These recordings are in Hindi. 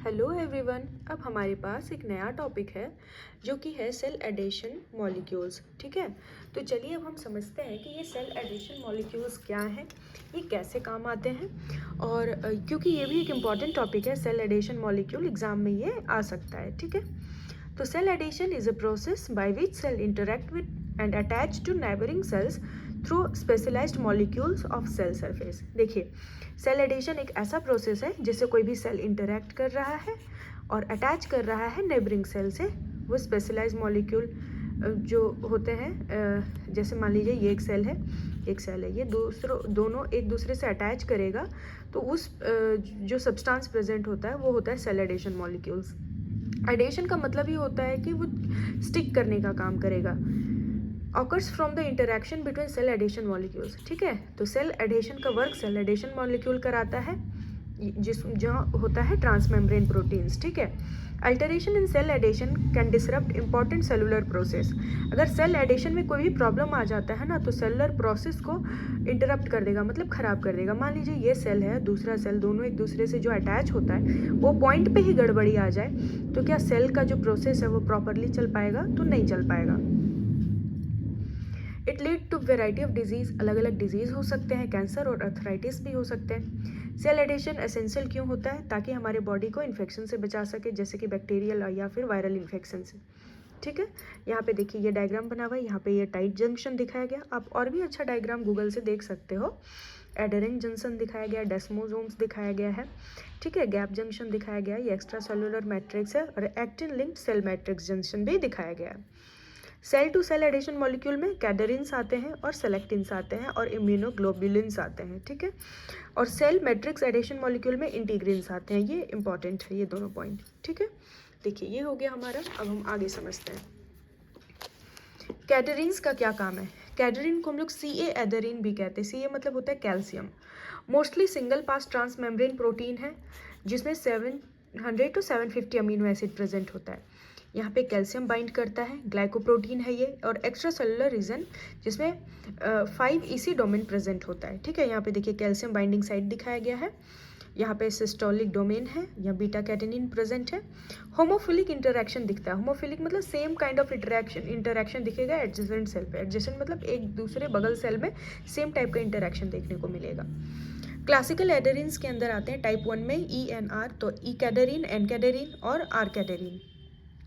Hello everyone. अब हमारे पास एक नया टॉपिक है जो कि है सेल एडिशन मॉलिक्यूल्स। ठीक है, तो चलिए अब हम समझते हैं कि ये सेल एडिशन मॉलिक्यूल्स क्या हैं, ये कैसे काम आते हैं। और क्योंकि ये भी एक इम्पॉर्टेंट टॉपिक है, सेल एडिशन मॉलिक्यूल एग्जाम में ये आ सकता है। ठीक है, तो cell adhesion is a process by which cell interact with and attach to neighbouring cells through specialised molecules of cell surface. देखिए, सेल एडिशन एक ऐसा प्रोसेस है जिससे कोई भी सेल इंटरेक्ट कर रहा है और अटैच कर रहा है नेबरिंग सेल से वो स्पेशलाइज्ड मॉलिक्यूल जो होते हैं। जैसे मान लीजिए ये एक सेल है, ये दोनों एक दूसरे से अटैच करेगा तो उस जो सब्सटेंस प्रेजेंट होता है वो होता है सेल एडिशन मॉलिक्यूल्स। एडिशन का मतलब ये होता है कि वो स्टिक करने का काम करेगा। Occurs from the interaction between cell adhesion molecules. ठीक है, तो सेल एडिशन का वर्क सेल एडिशन मॉलिक्यूल कराता है जहाँ होता है ट्रांसमेम्ब्रेन प्रोटीन्स। ठीक है, alteration in cell adhesion can disrupt important cellular process. अगर सेल एडिशन में कोई भी प्रॉब्लम आ जाता है ना तो सेलुलर प्रोसेस को इंटरप्ट कर देगा, मतलब ख़राब कर देगा। मान लीजिए ये सेल है, दूसरा सेल, दोनों एक दूसरे से जो अटैच होता है वो पॉइंट पे ही गड़बड़ी आ जाए तो क्या सेल का जो प्रोसेस है वो प्रॉपरली चल पाएगा? तो नहीं चल पाएगा। It lead to variety of diseases, अलग अलग डिजीज़ हो सकते हैं, कैंसर और अर्थराइटिस भी हो सकते हैं। सेल एडिशन एसेंशियल क्यों होता है? ताकि हमारे बॉडी को इन्फेक्शन से बचा सके, जैसे कि बैक्टीरियल या फिर वायरल इन्फेक्शन से। ठीक है, यहाँ पे देखिए ये डायग्राम बना हुआ है, यहाँ पे ये टाइट जंक्शन दिखाया गया। आप और भी अच्छा डायग्राम गूगल से देख सकते हो। एडेरेंट जंक्शन दिखाया गया, डेस्मोसोम्स दिखाया गया है। ठीक है, गैप जंक्शन दिखाया गया, ये एक्स्ट्रा सेलुलर मैट्रिक्स है, और actin linked cell matrix junction भी दिखाया गया है। Cell to cell adhesion molecule में कैडरिन्स आते हैं और सेलेक्टिन्स आते हैं और इम्यूनोग्लोबुलिन्स आते हैं। ठीक है, और सेल मैट्रिक्स एडिशन मॉलिक्यूल में इंटीग्रिन्स आते हैं। ये इंपॉर्टेंट है, ये दोनों पॉइंट। ठीक है, देखिए ये हो गया हमारा। अब हम आगे समझते हैं कैडरिन्स का क्या काम है। कैडरिन को हम लोग CA एडेरिन भी कहते हैं। CA मतलब होता है calcium. Mostly single pass transmembrane protein है जिसमें 700 to 750 अमीनो एसिड प्रेजेंट होता है। यहाँ पे कैल्शियम बाइंड करता है, ग्लाइकोप्रोटीन है ये, और एक्स्ट्रा सेलुलर रीजन जिसमें 5 EC डोमेन प्रेजेंट होता है। ठीक है, यहाँ पे देखिए कैल्शियम बाइंडिंग साइट दिखाया गया है, यहाँ पे सिस्टोलिक डोमेन है, यहाँ बीटा कैटेनिन प्रेजेंट है। होमोफिलिक इंटरेक्शन दिखता है। होमोफिलिक मतलब सेम काइंड ऑफ इंटरेक्शन दिखेगा एडजेसेंट सेल पे। एडजेसेंट मतलब एक दूसरे बगल सेल में सेम टाइप का इंटरेक्शन देखने को मिलेगा। क्लासिकल एडेरिन्स के अंदर आते हैं टाइप 1 में ENR, तो E कैडेरिन, N कैडेरिन और R कैडेरिन।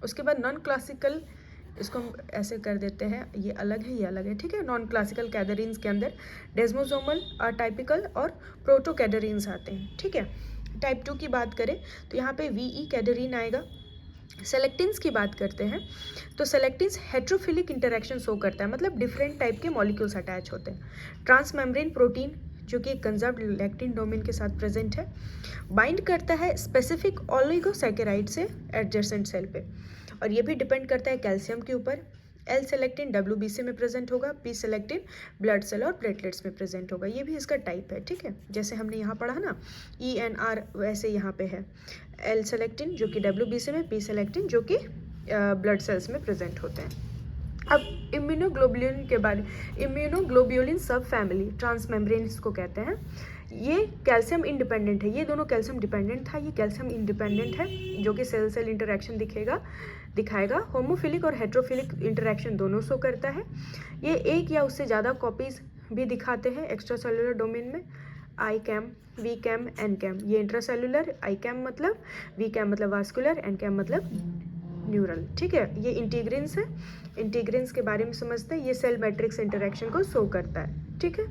उसके बाद नॉन क्लासिकल, इसको हम ऐसे कर देते हैं, ये अलग है, ये अलग है। ठीक है, नॉन क्लासिकल कैडरिन्स के अंदर डेस्मोसोमल, अटाइपिकल और प्रोटो कैडरिन्स आते हैं। ठीक है, टाइप 2 की बात करें तो यहाँ पे VE कैडरिन आएगा। सेलेक्टिन्स की बात करते हैं तो सेलेक्टिन्स हेट्रोफिलिक इंटरेक्शन शो करता है, मतलब डिफरेंट टाइप के मॉलिक्यूल्स अटैच होते हैं। ट्रांसमेम्ब्रेन प्रोटीन जो कि कंजर्व्ड लैक्टिन डोमेन के साथ प्रेजेंट है, बाइंड करता है स्पेसिफिक ओलिगोसैकेराइड से एडजेसेंट सेल पे, और ये भी डिपेंड करता है कैल्शियम के ऊपर। L सेलेक्टिन WBC में प्रेजेंट होगा, P सेलेक्टिन ब्लड सेल और प्लेटलेट्स में प्रेजेंट होगा। ये भी इसका टाइप है। ठीक है, जैसे हमने यहाँ पढ़ा ना ENR, वैसे यहाँ पे है L सेलेक्टिन जो कि WBC में, P सेलेक्टिन जो कि ब्लड सेल्स में प्रेजेंट होते हैं। अब इम्यूनोग्लोबुलिन के बारे, इम्यूनोग्लोबुलिन सब फैमिली ट्रांसमेम्ब्रेन इसको कहते हैं। ये कैल्शियम इंडिपेंडेंट है, ये दोनों कैल्शियम डिपेंडेंट था, ये कैल्शियम इंडिपेंडेंट है जो कि सेल सेल इंटरेक्शन दिखाएगा। होमोफिलिक और हेट्रोफिलिक इंटरेक्शन दोनों शो करता है। ये एक या उससे ज़्यादा कॉपीज भी दिखाते हैं एक्स्ट्रा सेलुलर डोमेन में। I CAM, V CAM, N CAM, ये इंट्रासेलुलर, आई कैम मतलब, वी कैम मतलब वास्कुलर, एन कैम मतलब न्यूरल। ठीक है, ये इंटीग्रिन्स है। इंटीग्रिन्स के बारे में समझते हैं, ये सेल मैट्रिक्स इंटरेक्शन को शो करता है। ठीक है।